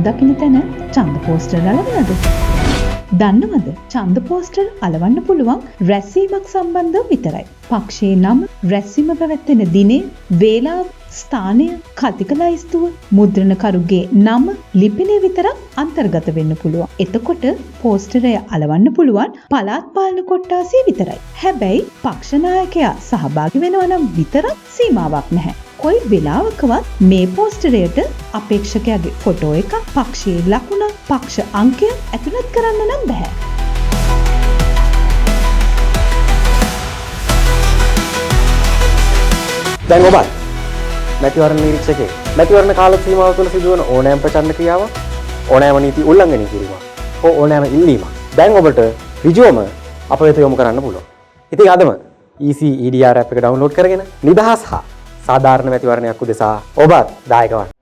දකින තැන ඡන්ද පෝස්ටර් අලවනද? දන්නවද? ඡන්ද පෝස්ටර් අලවන්න පුළුවන් රැස්වීමක් සම්බන්ධව විතරයි. පක්ෂයේ නම, රැස්වීම පැවැත්වෙන දිනේ, වේලාව, ස්ථානය, කතික ලයිස්තුව, මුද්‍රණකරුගේ නම, ලිපිනය විතරක් අන්තර්ගත වෙන්න පුළුවන්. එතකොට පෝස්ටරය අලවන්න පුළුවන් පළාත් පාලන කොට්ටාසිය විතරයි. හැබැයි පක්ෂ නායකයා සහභාගී වෙනවා නම් විතරක් සීමාවක් නැහැ. කොයි වෙලාවකවත් මේ පෝස්ටරයට අපේක්ෂකයාගේ ෆොටෝ එකක්, පක්ෂයේ ලකුණ, පක්ෂ අංකය ඇතුළත් කරන්න නම් බෑ. දැන් ඔබත් මැතිවරණ නිරීක්ෂකයෙක් මැතිවරණ කාල සීමාව තුළ සිදුවන ඕනෑම ප්‍රචණ්ඩ ක්‍රියාවක්, ඕනෑම නීති උල්ලංඝනය කිරීමක්, ඕනෑම ඉල්ලීමක් දැන් ඔබට ඍජුවම අප වෙත යොමු කරන්න පුළුවන්. ඉතින් අදම EC EDR app එක ඩවුන්ලෝඩ් කරගෙන නිදහස් හා සාධාරණ මැතිවරණයක් උදෙසා ඔබත් දායක වන්න.